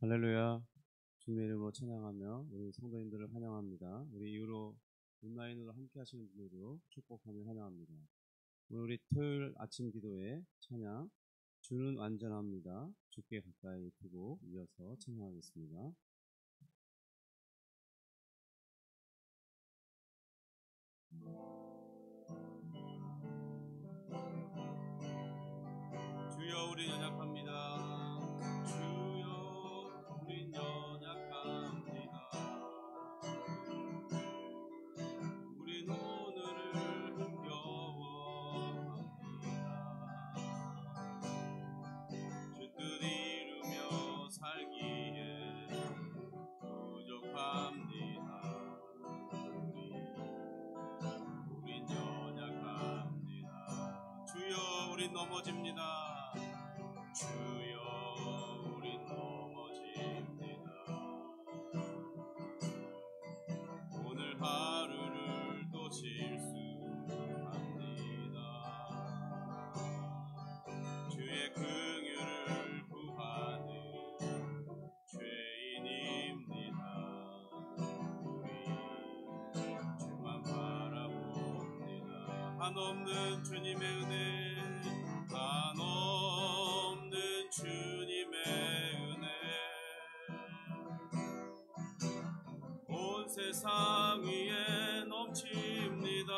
할렐루야. 주님의 이름으로 찬양하며 우리 성도님들을 환영합니다. 우리 이후로 온라인으로 함께 하시는 분들도 축복하며 환영합니다. 오늘 우리 토요일 아침 기도에 찬양 주는 완전합니다. 주께 가까이 두고 이어서 찬양하겠습니다. 주여 우리 연약합니다. 주여 우린 연약합니다. 우린 오늘을 힘겨워합니다. 주 뜻 이루며 살기에 부족합니다. 우린 연약합니다. 주여 우린 넘어집니다. 주여 우린 넘어집니다. 오늘 하루를 또 실수합니다. 주의 긍휼을 구하는 죄인입니다. 우리 주만 바라봅니다. 한없는 주님의 은혜, 한없는 주님의 은혜, 온 세상 위에 넘칩니다.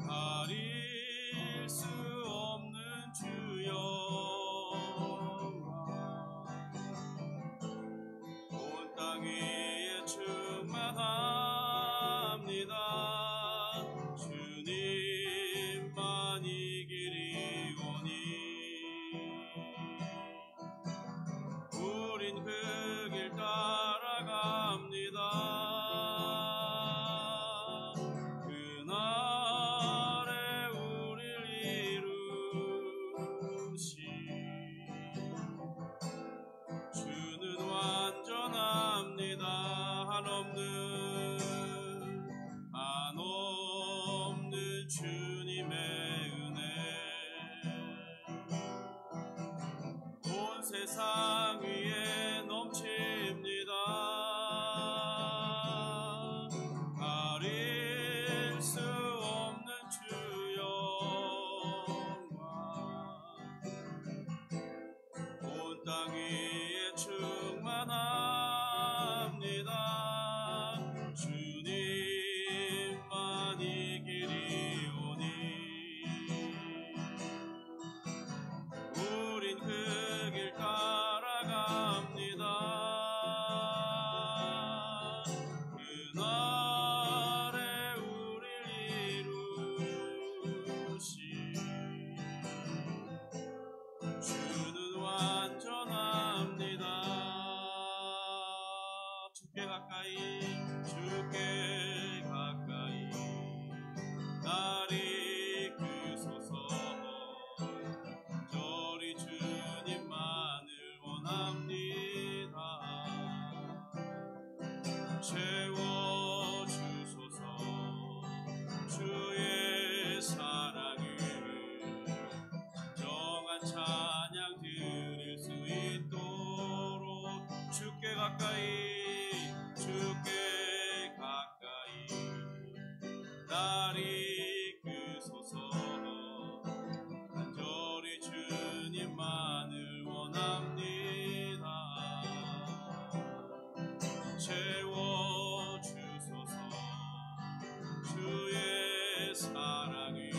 가릴 수 없는 주 영광, 온 땅 위에 충만합니다. 주님만 이 길이오니 우린 그 길 따라갑니다. 그날에 우릴 이루시 주는 완전합니다. 한없는 주님의 은혜, 온 세상 위에 넘칩니다. 가릴 수 없는 주 영광, 온 땅 위에 충만합니다. 주님만 이 길이오니 우린 그 길 따라갑니다. 그날에 우릴 이루시 주는 완전합니다. 주께 가까이, 주께 가까이 날 이끄소서. 저리 주님만을 원합니다. 채워주소서. 주의 사랑을 정한 찬양 드릴 수 있도록 주께 가까이, 주께 가까이 날 이끄소서. 간절히 주님만을 원합니다. 채워주소서. 주의 사랑을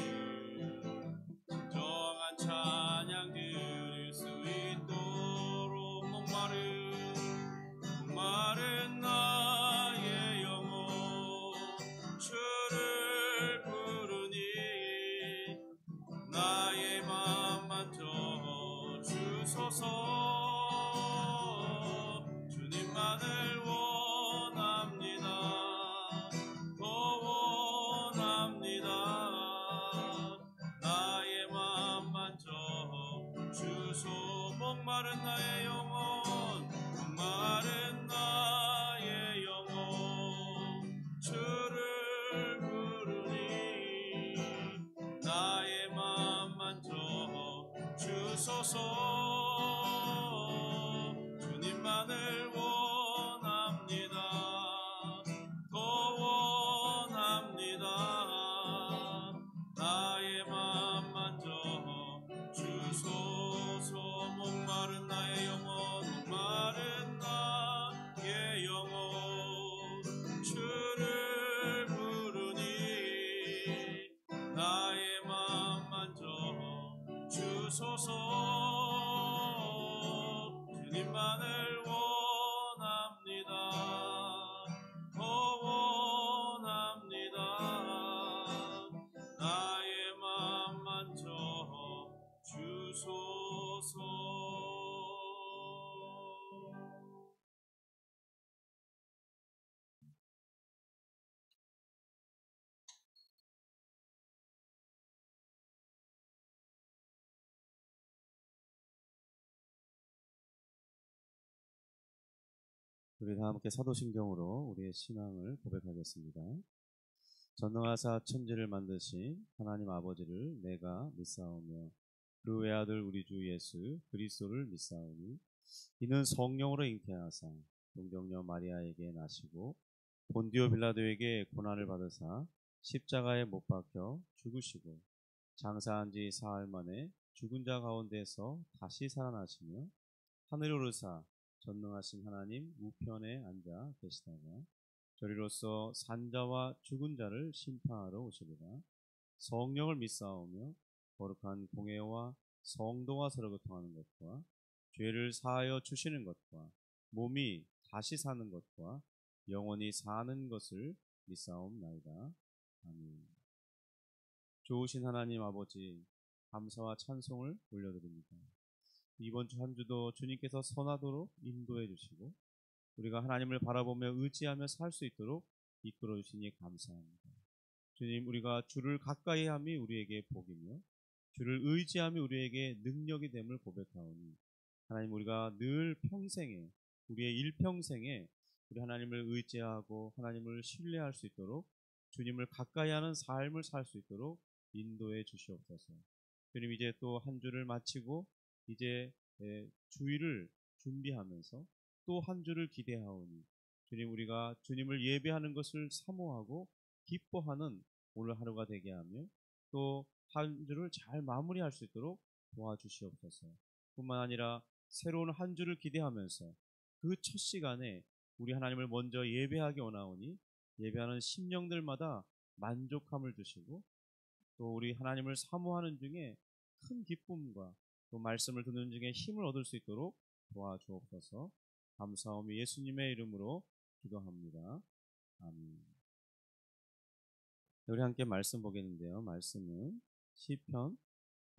정한 찬양 드릴 수 있도록 목마른 나의 영혼 주를 부르니 나의 맘 만져주소서. 주님만을 원합니다. 더 원합니다. 나의 맘 만져주소. 목마른 나의 영혼, 목마른 나의 영혼 주를 부르니 나의 맘 만져주소서. 나의 맘 만져 주소서. 목마른 나의 영혼, 목마른 나의 영혼 주를 부르니 나의 맘 만져 주소서. 주님만을 원합니다. 원합니다. 나의 맘 만져 주소서. 우리 다 함께 사도신경으로 우리의 신앙을 고백하겠습니다. 전능하사 천지를 만드신 하나님 아버지를 내가 믿사오며 그 외아들 우리 주 예수 그리스도를 믿사오니 이는 성령으로 잉태하사 동정녀 마리아에게 나시고 본디오 빌라도에게 고난을 받으사 십자가에 못 박혀 죽으시고 장사한 지 사흘 만에 죽은 자 가운데서 다시 살아나시며 하늘에 오르사 전능하신 하나님 우편에 앉아 계시다가 저리로서 산자와 죽은 자를 심판하러 오시리라. 성령을 믿사오며 거룩한 공회와 성도가 서로 교통하는 것과 죄를 사하여 주시는 것과 몸이 다시 사는 것과 영원히 사는 것을 믿사옵나이다. 아멘. 좋으신 하나님 아버지, 감사와 찬송을 올려드립니다. 이번 주 한 주도 주님께서 선하도록 인도해 주시고 우리가 하나님을 바라보며 의지하며 살 수 있도록 이끌어 주시니 감사합니다. 주님, 우리가 주를 가까이 함이 우리에게 복이며 주를 의지함이 우리에게 능력이 됨을 고백하오니 하나님, 우리가 늘 평생에 우리의 일평생에 우리 하나님을 의지하고 하나님을 신뢰할 수 있도록 주님을 가까이 하는 삶을 살 수 있도록 인도해 주시옵소서. 주님, 이제 또 한 주를 마치고 이제 주일을 준비하면서 또 한 주를 기대하오니 주님, 우리가 주님을 예배하는 것을 사모하고 기뻐하는 오늘 하루가 되게 하며 또 한 주를 잘 마무리할 수 있도록 도와주시옵소서. 뿐만 아니라 새로운 한 주를 기대하면서 그 첫 시간에 우리 하나님을 먼저 예배하기 원하오니 예배하는 심령들마다 만족함을 주시고 또 우리 하나님을 사모하는 중에 큰 기쁨과 또 말씀을 듣는 중에 힘을 얻을 수 있도록 도와주옵소서. 감사하며 예수님의 이름으로 기도합니다. 아멘. 우리 함께 말씀 보겠는데요. 말씀은 시편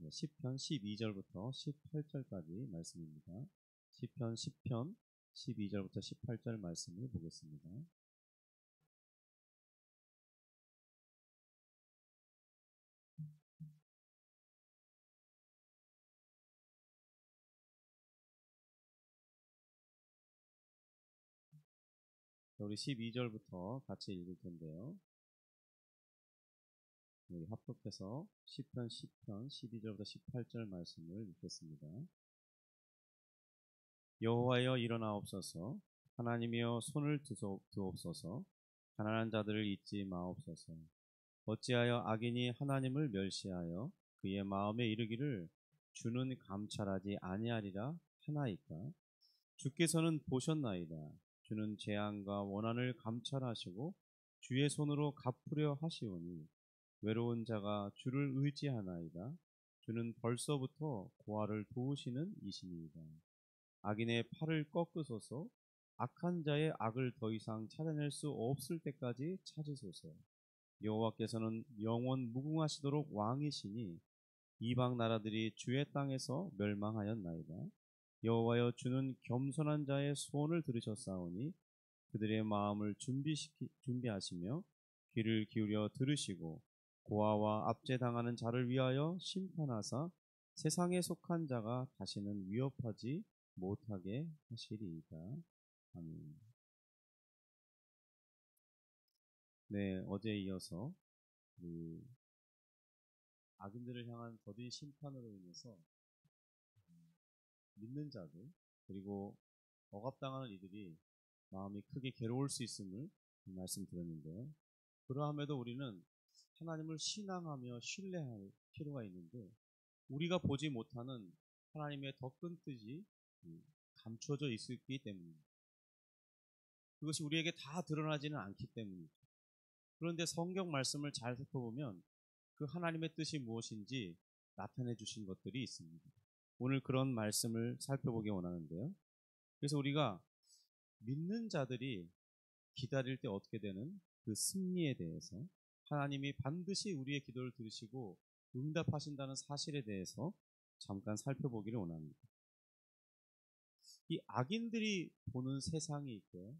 12절부터 18절까지 말씀입니다. 시편 10편 12절부터 18절 말씀을 보겠습니다. 우리 12절부터 같이 읽을 텐데요. 우리 합독해서 시편 10편 12절부터 18절 말씀을 읽겠습니다. 여호와여 일어나옵소서. 하나님이여 손을 드옵소서. 가난한 자들을 잊지 마옵소서. 어찌하여 악인이 하나님을 멸시하여 그의 마음에 이르기를 주는 감찰하지 아니하리라 하나이까. 주께서는 보셨나이다. 주는 재앙과 원한을 감찰하시고 주의 손으로 갚으려 하시오니 외로운 자가 주를 의지하나이다. 주는 벌써부터 고아를 도우시는 이심이다. 악인의 팔을 꺾으소서. 악한 자의 악을 더 이상 찾아낼 수 없을 때까지 찾으소서. 여호와께서는 영원 무궁하시도록 왕이시니 이방 나라들이 주의 땅에서 멸망하였나이다. 여호와여, 주는 겸손한 자의 소원을 들으셨사오니 그들의 마음을 준비하시며 귀를 기울여 들으시고 고아와 압제당하는 자를 위하여 심판하사 세상에 속한 자가 다시는 위협하지 못하게 하시리이다. 아멘. 네, 어제에 이어서 악인들을 향한 더딘 심판으로 인해서 믿는 자들 그리고 억압당하는 이들이 마음이 크게 괴로울 수 있음을 말씀드렸는데요. 그러함에도 우리는 하나님을 신앙하며 신뢰할 필요가 있는데 우리가 보지 못하는 하나님의 더 큰 뜻이 감춰져 있기 때문입니다. 그것이 우리에게 다 드러나지는 않기 때문이죠. 그런데 성경 말씀을 잘 살펴보면 그 하나님의 뜻이 무엇인지 나타내 주신 것들이 있습니다. 오늘 그런 말씀을 살펴보기 원하는데요. 그래서 우리가 믿는 자들이 기다릴 때 얻게 되는 그 승리에 대해서 하나님이 반드시 우리의 기도를 들으시고 응답하신다는 사실에 대해서 잠깐 살펴보기를 원합니다. 이 악인들이 보는 세상이 있고요.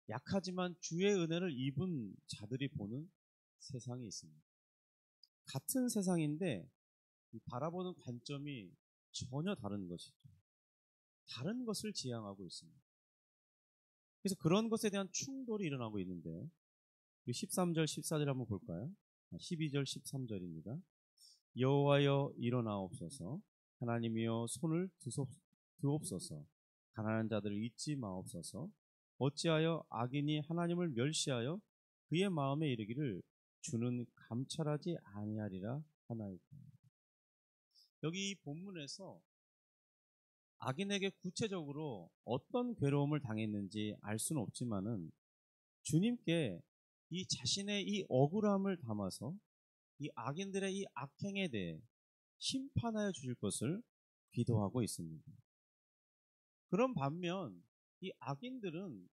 약하지만 주의 은혜를 입은 자들이 보는 세상이 있습니다. 같은 세상인데 바라보는 관점이 전혀 다른 것이죠. 다른 것을 지향하고 있습니다. 그래서 그런 것에 대한 충돌이 일어나고 있는데 13절, 14절 한번 볼까요? 12절, 13절입니다. 여호와여 일어나옵소서, 하나님이여 손을 드옵소서, 가난한 자들을 잊지 마옵소서. 어찌하여 악인이 하나님을 멸시하여 그의 마음에 이르기를 주는 감찰하지 아니하리라 하나이까. 여기 이 본문에서 악인에게 구체적으로 어떤 괴로움을 당했는지 알 수는 없지만은 주님께 이 자신의 이 억울함을 담아서 이 악인들의 이 악행에 대해 심판하여 주실 것을 기도하고 있습니다. 그런 반면 이 악인들은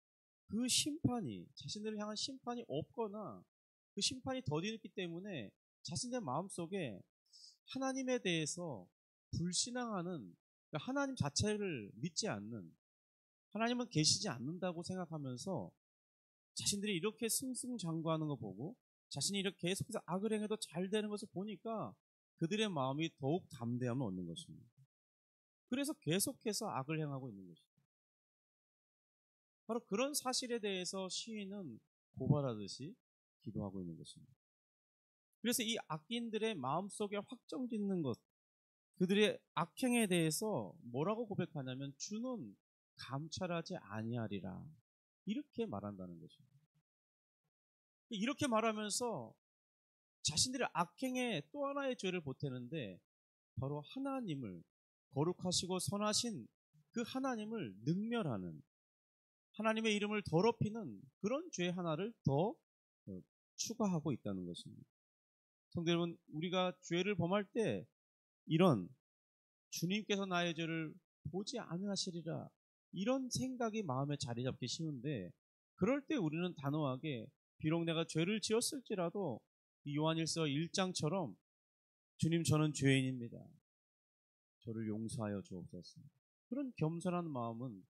그 심판이, 자신들을 향한 심판이 없거나 그 심판이 더디기 때문에 자신의 마음속에 하나님에 대해서 불신앙하는, 그러니까 하나님 자체를 믿지 않는, 하나님은 계시지 않는다고 생각하면서 자신들이 이렇게 승승장구하는 거 보고 자신이 이렇게 계속해서 악을 행해도 잘 되는 것을 보니까 그들의 마음이 더욱 담대함을 얻는 것입니다. 그래서 계속해서 악을 행하고 있는 것입니다. 바로 그런 사실에 대해서 시인은 고발하듯이 기도하고 있는 것입니다. 그래서 이 악인들의 마음속에 확정짓는 것, 그들의 악행에 대해서 뭐라고 고백하냐면 주는 감찰하지 아니하리라, 이렇게 말한다는 것입니다. 이렇게 말하면서 자신들의 악행에 또 하나의 죄를 보태는데 바로 하나님을, 거룩하시고 선하신 그 하나님을 능멸하는, 하나님의 이름을 더럽히는 그런 죄 하나를 더 추가하고 있다는 것입니다. 성도 여러분, 우리가 죄를 범할 때 이런 주님께서 나의 죄를 보지 아니하시리라, 이런 생각이 마음에 자리 잡기 쉬운데, 그럴 때 우리는 단호하게 비록 내가 죄를 지었을지라도 요한일서 1장처럼 주님, 저는 죄인입니다, 저를 용서하여 주옵소서, 그런 겸손한 마음은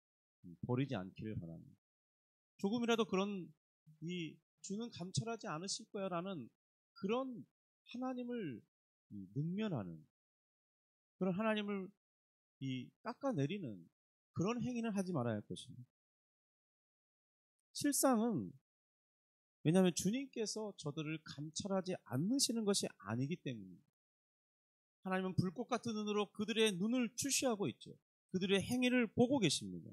버리지 않기를 바랍니다. 조금이라도 그런 이 주는 감찰하지 않으실 거야 라는 그런 하나님을 능멸하는, 그런 하나님을 깎아내리는 그런 행위는 하지 말아야 할 것입니다. 실상은, 왜냐하면 주님께서 저들을 감찰하지 않으시는 것이 아니기 때문입니다. 하나님은 불꽃 같은 눈으로 그들의 눈을 주시하고 있죠. 그들의 행위를 보고 계십니다.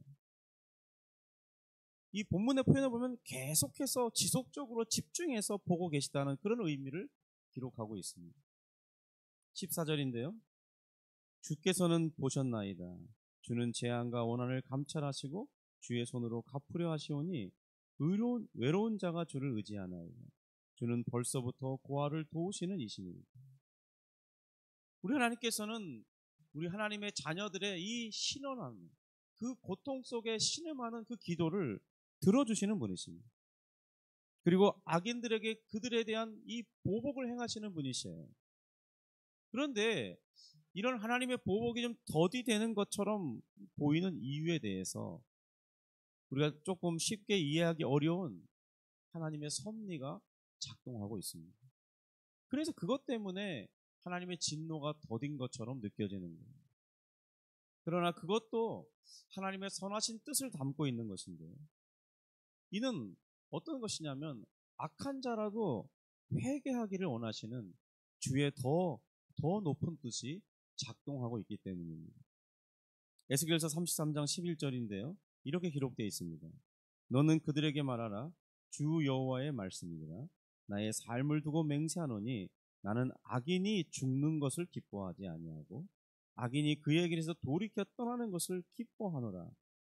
이 본문의 표현을 보면 계속해서 지속적으로 집중해서 보고 계시다는 그런 의미를 기록하고 있습니다. 14절인데요. 주께서는 보셨나이다. 주는 재앙과 원한을 감찰하시고 주의 손으로 갚으려 하시오니 외로운 자가 주를 의지하나이다. 주는 벌써부터 고아를 도우시는 이시니이다. 우리 하나님께서는 우리 하나님의 자녀들의 이 신원함, 그 고통 속에 신음하는 그 기도를 들어주시는 분이십니다. 그리고 악인들에게 그들에 대한 이 보복을 행하시는 분이셔요. 그런데 이런 하나님의 보복이 좀 더디되는 것처럼 보이는 이유에 대해서 우리가 조금 쉽게 이해하기 어려운 하나님의 섭리가 작동하고 있습니다. 그래서 그것 때문에 하나님의 진노가 더딘 것처럼 느껴지는 거예요. 그러나 그것도 하나님의 선하신 뜻을 담고 있는 것인데요. 이는 어떤 것이냐면 악한 자라도 회개하기를 원하시는 주의 더 높은 뜻이 작동하고 있기 때문입니다. 에스겔서 33장 11절인데요. 이렇게 기록되어 있습니다. 너는 그들에게 말하라. 주 여호와의 말씀이니라. 나의 삶을 두고 맹세하노니 나는 악인이 죽는 것을 기뻐하지 아니하고 악인이 그의 길에서 돌이켜 떠나는 것을 기뻐하노라.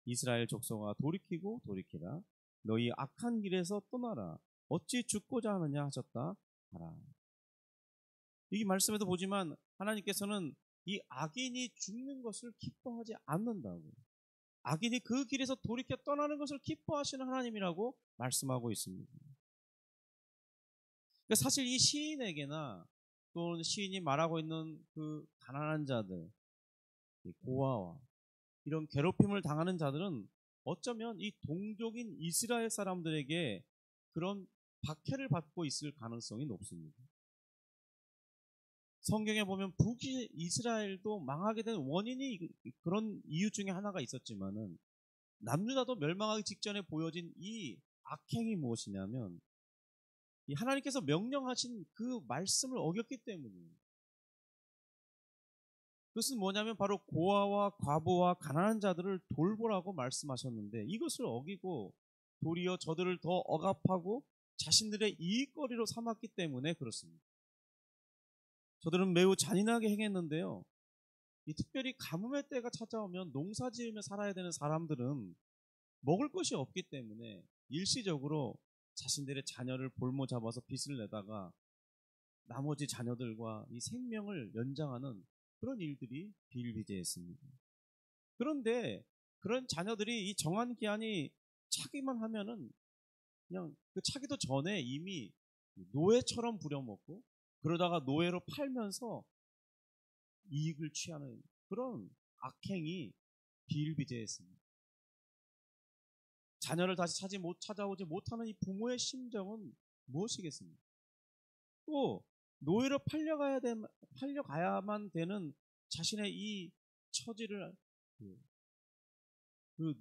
이스라엘 족속아 돌이키고 돌이키라. 너희 악한 길에서 떠나라. 어찌 죽고자 하느냐 하셨다 하라. 이 말씀에도 보지만 하나님께서는 이 악인이 죽는 것을 기뻐하지 않는다고, 악인이 그 길에서 돌이켜 떠나는 것을 기뻐하시는 하나님이라고 말씀하고 있습니다. 사실 이 시인에게나 또는 시인이 말하고 있는 그 가난한 자들, 고아와 이런 괴롭힘을 당하는 자들은 어쩌면 이 동족인 이스라엘 사람들에게 그런 박해를 받고 있을 가능성이 높습니다. 성경에 보면 북이스라엘도 망하게 된 원인이 그런 이유 중에 하나가 있었지만은 남유다도 멸망하기 직전에 보여진 이 악행이 무엇이냐면 이 하나님께서 명령하신 그 말씀을 어겼기 때문이에요. 그것은 뭐냐면 바로 고아와 과부와 가난한 자들을 돌보라고 말씀하셨는데 이것을 어기고 도리어 저들을 더 억압하고 자신들의 이익거리로 삼았기 때문에 그렇습니다. 저들은 매우 잔인하게 행했는데요. 특별히 가뭄의 때가 찾아오면 농사 지으며 살아야 되는 사람들은 먹을 것이 없기 때문에 일시적으로 자신들의 자녀를 볼모 잡아서 빚을 내다가 나머지 자녀들과 이 생명을 연장하는 그런 일들이 비일비재했습니다. 그런데 그런 자녀들이 이 정한 기한이 차기만 하면은 그냥 그 차기도 전에 이미 노예처럼 부려먹고 그러다가 노예로 팔면서 이익을 취하는 그런 악행이 비일비재했습니다. 자녀를 다시 찾아오지 못하는 이 부모의 심정은 무엇이겠습니까? 또 노예로 팔려가야만 되는 자신의 이 처지를 그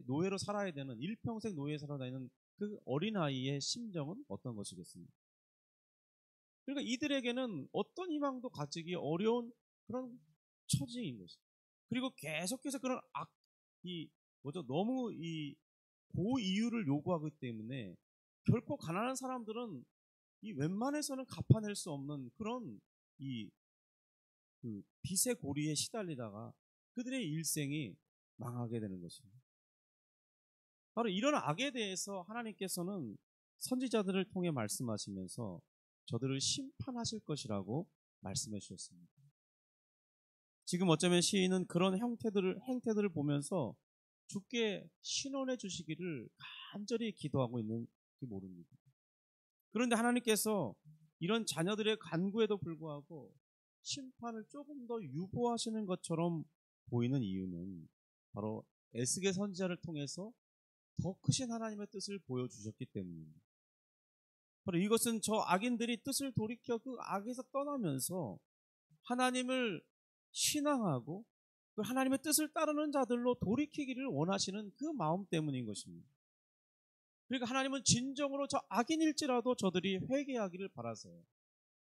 노예로 살아야 되는 일평생 노예에 살아야 되는 그 어린아이의 심정은 어떤 것이겠습니까? 그러니까 이들에게는 어떤 희망도 가지기 어려운 그런 처지인 것입니다. 그리고 계속해서 그런 너무 이 고이유를 요구하기 때문에 결코 가난한 사람들은 이 웬만해서는 갚아낼 수 없는 그런 그 빚의 고리에 시달리다가 그들의 일생이 망하게 되는 것입니다. 바로 이런 악에 대해서 하나님께서는 선지자들을 통해 말씀하시면서 저들을 심판하실 것이라고 말씀해 주셨습니다. 지금 어쩌면 시인은 그런 행태들을 보면서 주께 신원해 주시기를 간절히 기도하고 있는지 모릅니다. 그런데 하나님께서 이런 자녀들의 간구에도 불구하고 심판을 조금 더 유보하시는 것처럼 보이는 이유는 바로 에스겔 선지자를 통해서 더 크신 하나님의 뜻을 보여주셨기 때문입니다. 바로 이것은 저 악인들이 뜻을 돌이켜 그 악에서 떠나면서 하나님을 신앙하고 그 하나님의 뜻을 따르는 자들로 돌이키기를 원하시는 그 마음 때문인 것입니다. 그러니까 하나님은 진정으로 저 악인일지라도 저들이 회개하기를 바라세요.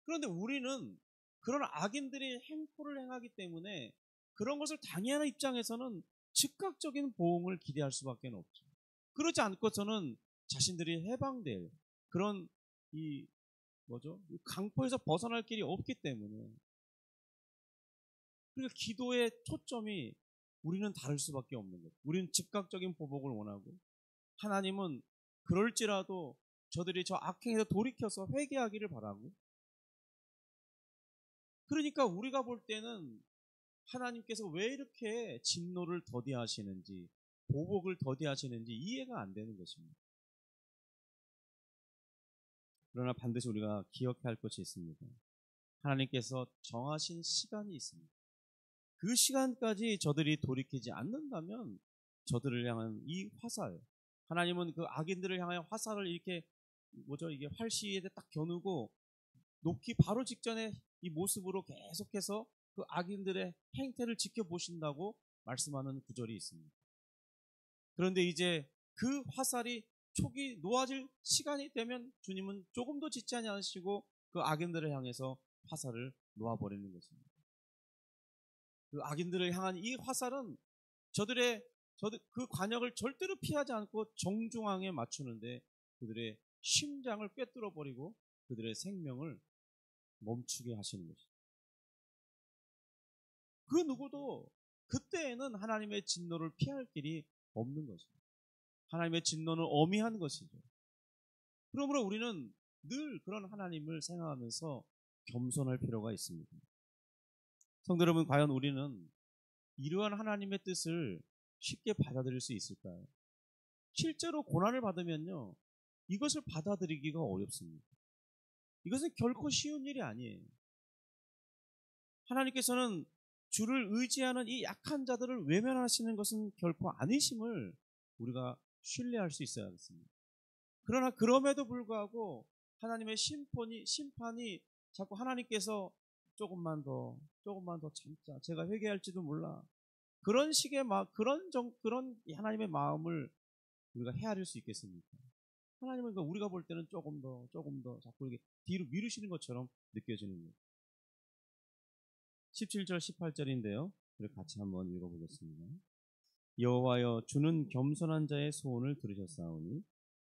그런데 우리는 그런 악인들이 행포를 행하기 때문에 그런 것을 당연한 입장에서는 즉각적인 보응을 기대할 수밖에 없죠. 그러지 않고서는 자신들이 해방될 그런 강포에서 벗어날 길이 없기 때문에, 그러니까 기도의 초점이 우리는 다를 수밖에 없는 거예요. 우리는 즉각적인 보복을 원하고 하나님은 그럴지라도 저들이 저 악행에서 돌이켜서 회개하기를 바라고, 그러니까 우리가 볼 때는 하나님께서 왜 이렇게 진노를 더디하시는지 보복을 더디하시는지 이해가 안 되는 것입니다. 그러나 반드시 우리가 기억해야 할 것이 있습니다. 하나님께서 정하신 시간이 있습니다. 그 시간까지 저들이 돌이키지 않는다면 저들을 향한 이 화살, 하나님은 그 악인들을 향하여 화살을 이게 활시위에 딱 겨누고 놓기 바로 직전에 이 모습으로 계속해서 그 악인들의 행태를 지켜보신다고 말씀하는 구절이 있습니다. 그런데 이제 그 화살이 촉이 놓아질 시간이 되면 주님은 조금도 짓지 않으시고 그 악인들을 향해서 화살을 놓아버리는 것입니다. 그 악인들을 향한 이 화살은 저들 그 관역을 절대로 피하지 않고 정중앙에 맞추는데 그들의 심장을 꿰뚫어 버리고 그들의 생명을 멈추게 하시는 것입니다. 그 누구도 그때에는 하나님의 진노를 피할 길이 없는 것입니다. 하나님의 진노는 엄히한 것이죠. 그러므로 우리는 늘 그런 하나님을 생각하면서 겸손할 필요가 있습니다. 성도 여러분, 과연 우리는 이러한 하나님의 뜻을 쉽게 받아들일 수 있을까요? 실제로 고난을 받으면요, 이것을 받아들이기가 어렵습니다. 이것은 결코 쉬운 일이 아니에요. 하나님께서는 주를 의지하는 이 약한 자들을 외면하시는 것은 결코 아니심을 우리가 신뢰할 수 있어야 하겠습니다. 그러나 그럼에도 불구하고 하나님의 심판이 자꾸 하나님께서 조금만 더 참자. 제가 회개할지도 몰라. 그런 식의 그런 하나님의 마음을 우리가 헤아릴 수 있겠습니까? 하나님은 우리가 볼 때는 조금 더 자꾸 이렇게 뒤로 미루시는 것처럼 느껴지는 거예요. 17절 18절인데요. 우리 같이 한번 읽어보겠습니다. 여호와여, 주는 겸손한 자의 소원을 들으셨사오니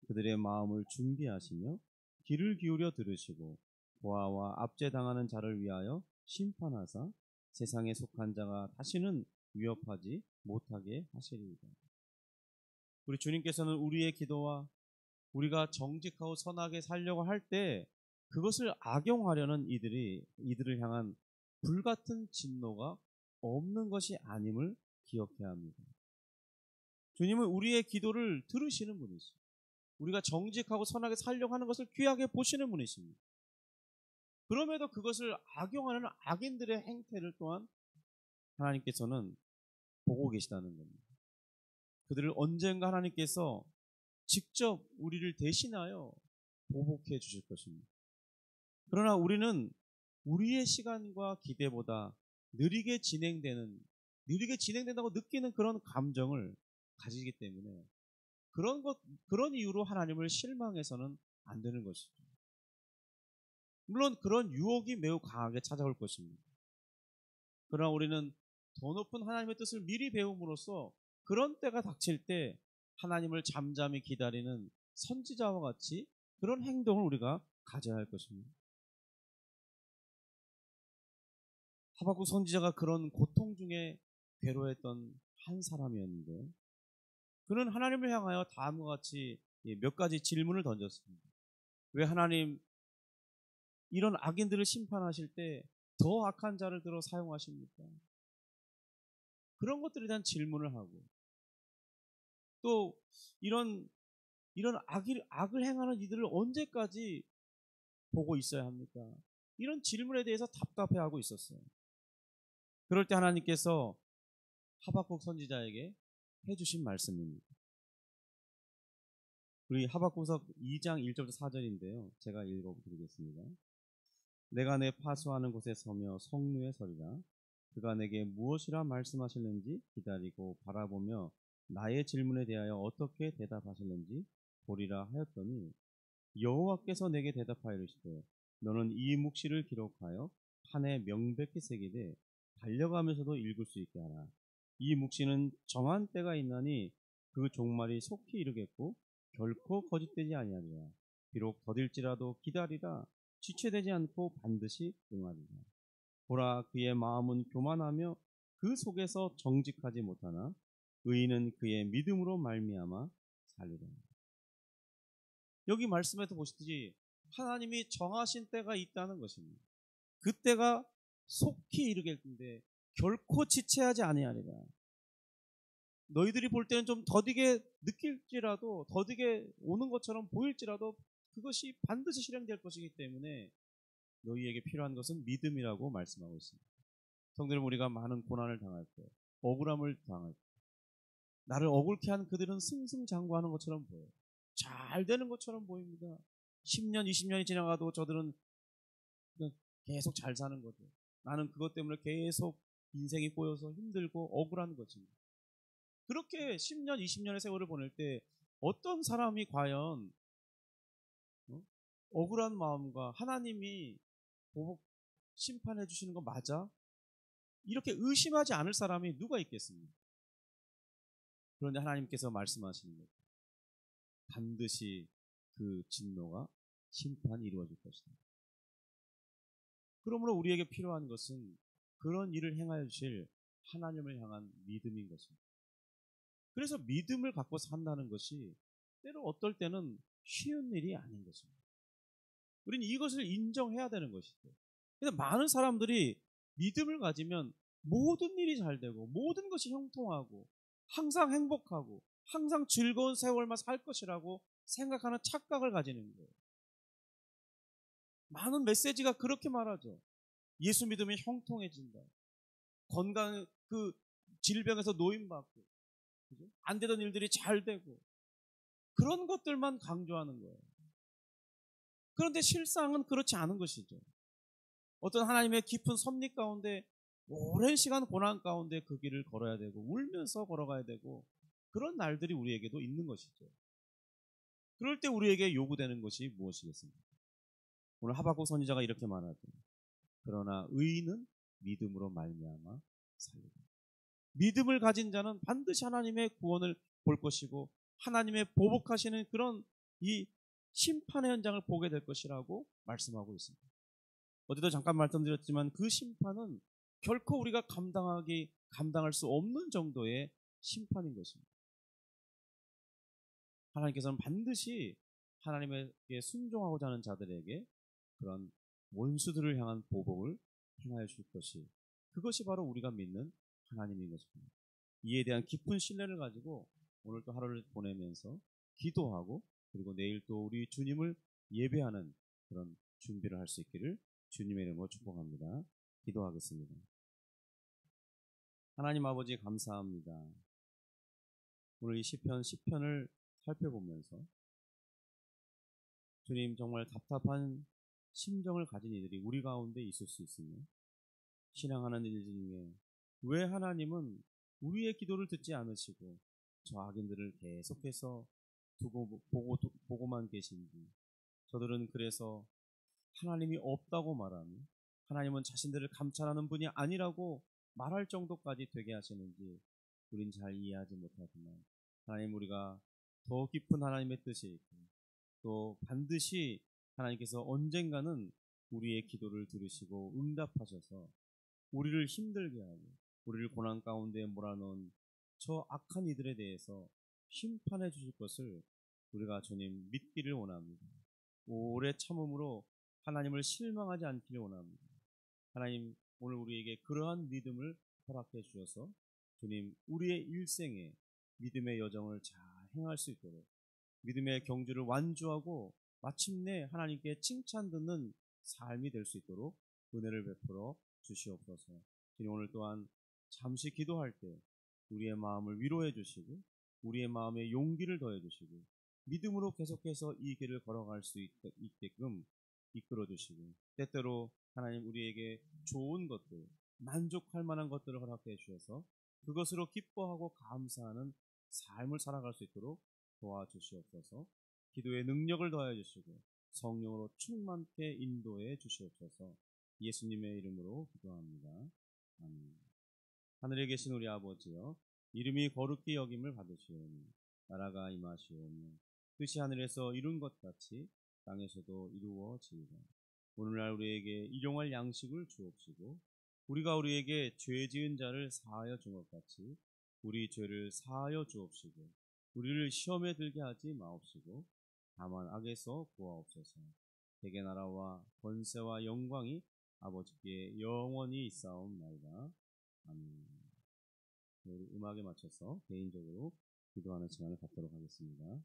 그들의 마음을 준비하시며 귀를 기울여 들으시고 고아와 압제당하는 자를 위하여 심판하사 세상에 속한 자가 다시는 위협하지 못하게 하시리이다. 우리 주님께서는 우리의 기도와 우리가 정직하고 선하게 살려고 할 때 그것을 악용하려는 이들을 향한 불같은 진노가 없는 것이 아님을 기억해야 합니다. 주님은 우리의 기도를 들으시는 분이시죠. 우리가 정직하고 선하게 살려고 하는 것을 귀하게 보시는 분이십니다. 그럼에도 그것을 악용하는 악인들의 행태를 또한 하나님께서는 보고 계시다는 겁니다. 그들을 언젠가 하나님께서 직접 우리를 대신하여 보복해 주실 것입니다. 그러나 우리는 우리의 시간과 기대보다 느리게 진행된다고 느끼는 그런 감정을 가지기 때문에 그런 이유로 하나님을 실망해서는 안 되는 것이죠. 물론 그런 유혹이 매우 강하게 찾아올 것입니다. 그러나 우리는 더 높은 하나님의 뜻을 미리 배움으로써 그런 때가 닥칠 때 하나님을 잠잠히 기다리는 선지자와 같이 그런 행동을 우리가 가져야 할 것입니다. 하박국 선지자가 그런 고통 중에 괴로워했던 한 사람이었는데 그는 하나님을 향하여 다음과 같이 몇 가지 질문을 던졌습니다. 왜 하나님 이런 악인들을 심판하실 때 더 악한 자를 들어 사용하십니까? 그런 것들에 대한 질문을 하고 또 이런 악을 행하는 이들을 언제까지 보고 있어야 합니까? 이런 질문에 대해서 답답해하고 있었어요. 그럴 때 하나님께서 하박국 선지자에게 해주신 말씀입니다. 우리 하박국서 2장 1절부터 4절인데요. 제가 읽어드리겠습니다. 내가 내 파수하는 곳에 서며 성루에 서리라. 그가 내게 무엇이라 말씀하실는지 기다리고 바라보며 나의 질문에 대하여 어떻게 대답하실는지 보리라 하였더니 여호와께서 내게 대답하여 이르시되 너는 이 묵시를 기록하여 판에 명백히 새기되 달려가면서도 읽을 수 있게 하라. 이 묵시는 정한 때가 있나니 그 종말이 속히 이르겠고 결코 거짓되지 아니하리라. 비록 더딜지라도 기다리라. 지체되지 않고 반드시 응하리라. 보라, 그의 마음은 교만하며 그 속에서 정직하지 못하나 의인은 그의 믿음으로 말미암아 살리라. 여기 말씀에도 보시듯이 하나님이 정하신 때가 있다는 것입니다. 그때가 속히 이르겠는데 결코 지체하지 아니하리라. 너희들이 볼 때는 좀 더디게 느낄지라도 더디게 오는 것처럼 보일지라도 그것이 반드시 실행될 것이기 때문에 너희에게 필요한 것은 믿음이라고 말씀하고 있습니다. 성도 여러분, 우리가 많은 고난을 당할 때, 억울함을 당할 때 나를 억울케 한 그들은 승승장구하는 것처럼 보여요. 잘 되는 것처럼 보입니다. 10년, 20년이 지나가도 저들은 그냥 계속 잘 사는 거죠. 나는 그것 때문에 계속 인생이 꼬여서 힘들고 억울한 거지. 그렇게 10년, 20년의 세월을 보낼 때 어떤 사람이 과연 억울한 마음과 하나님이 보복 심판해 주시는 거 맞아? 이렇게 의심하지 않을 사람이 누가 있겠습니까? 그런데 하나님께서 말씀하시는 거예요. 반드시 그 진노가 심판이 이루어질 것이다. 그러므로 우리에게 필요한 것은 그런 일을 행하여 주실 하나님을 향한 믿음인 것입니다. 그래서 믿음을 갖고 산다는 것이 때로 어떨 때는 쉬운 일이 아닌 것입니다. 우리는 이것을 인정해야 되는 것이죠. 근데 많은 사람들이 믿음을 가지면 모든 일이 잘 되고 모든 것이 형통하고 항상 행복하고 항상 즐거운 세월만 살 것이라고 생각하는 착각을 가지는 거예요. 많은 메시지가 그렇게 말하죠. 예수 믿으면 형통해진다. 건강, 질병에서 노임받고, 그죠? 안 되던 일들이 잘 되고, 그런 것들만 강조하는 거예요. 그런데 실상은 그렇지 않은 것이죠. 어떤 하나님의 깊은 섭리 가운데 오랜 시간 고난 가운데 그 길을 걸어야 되고 울면서 걸어가야 되고 그런 날들이 우리에게도 있는 것이죠. 그럴 때 우리에게 요구되는 것이 무엇이겠습니까? 오늘 하박국 선지자가 이렇게 말하죠. 그러나 의인은 믿음으로 말미암아 살리라. 믿음을 가진 자는 반드시 하나님의 구원을 볼 것이고 하나님의 보복하시는 그런 이 심판의 현장을 보게 될 것이라고 말씀하고 있습니다. 어제도 잠깐 말씀드렸지만 그 심판은 결코 우리가 감당할 수 없는 정도의 심판인 것입니다. 하나님께서는 반드시 하나님에게 순종하고자 하는 자들에게 그런 원수들을 향한 보복을 행하여 줄 것이 그것이 바로 우리가 믿는 하나님인 것입니다. 이에 대한 깊은 신뢰를 가지고 오늘 또 하루를 보내면서 기도하고 그리고 내일 또 우리 주님을 예배하는 그런 준비를 할 수 있기를 주님의 이름으로 축복합니다. 기도하겠습니다. 하나님 아버지 감사합니다. 오늘 이 시편 10편을 살펴보면서 주님 정말 답답한 심정을 가진 이들이 우리 가운데 있을 수 있으며 신앙하는 이들 중에 왜 하나님은 우리의 기도를 듣지 않으시고 저 악인들을 계속해서 보고만 계신지 저들은 그래서 하나님이 없다고 말하며 하나님은 자신들을 감찰하는 분이 아니라고 말할 정도까지 되게 하시는지 우린 잘 이해하지 못하지만 하나님 우리가 더 깊은 하나님의 뜻이 있고 또 반드시 하나님께서 언젠가는 우리의 기도를 들으시고 응답하셔서 우리를 힘들게 하고 우리를 고난 가운데 몰아넣은 저 악한 이들에 대해서 심판해 주실 것을 우리가 주님 믿기를 원합니다. 오래 참음으로 하나님을 실망하지 않기를 원합니다. 하나님 오늘 우리에게 그러한 믿음을 허락해 주셔서 주님 우리의 일생에 믿음의 여정을 잘 행할 수 있도록 믿음의 경주를 완주하고 마침내 하나님께 칭찬 듣는 삶이 될 수 있도록 은혜를 베풀어 주시옵소서. 주님 오늘 또한 잠시 기도할 때 우리의 마음을 위로해 주시고 우리의 마음에 용기를 더해 주시고 믿음으로 계속해서 이 길을 걸어갈 수 있게끔 이끌어 주시고 때때로 하나님 우리에게 좋은 것들 만족할 만한 것들을 허락해 주셔서 그것으로 기뻐하고 감사하는 삶을 살아갈 수 있도록 도와주시옵소서. 기도의 능력을 더해 주시고 성령으로 충만케 인도해 주시옵소서. 예수님의 이름으로 기도합니다. 아멘. 하늘에 계신 우리 아버지여 이름이 거룩히 여김을 받으시오니 나라가 임하시오며 뜻이 하늘에서 이룬 것 같이 땅에서도 이루어지이다. 오늘날 우리에게 일용할 양식을 주옵시고 우리가 우리에게 죄 지은 자를 사하여 준 것 같이 우리 죄를 사하여 주옵시고 우리를 시험에 들게 하지 마옵시고 다만 악에서 구하옵소서. 대개 나라와 권세와 영광이 아버지께 영원히 있사옵나이다. 아멘. 우리 음악에 맞춰서 개인적으로 기도하는 시간을 갖도록 하겠습니다.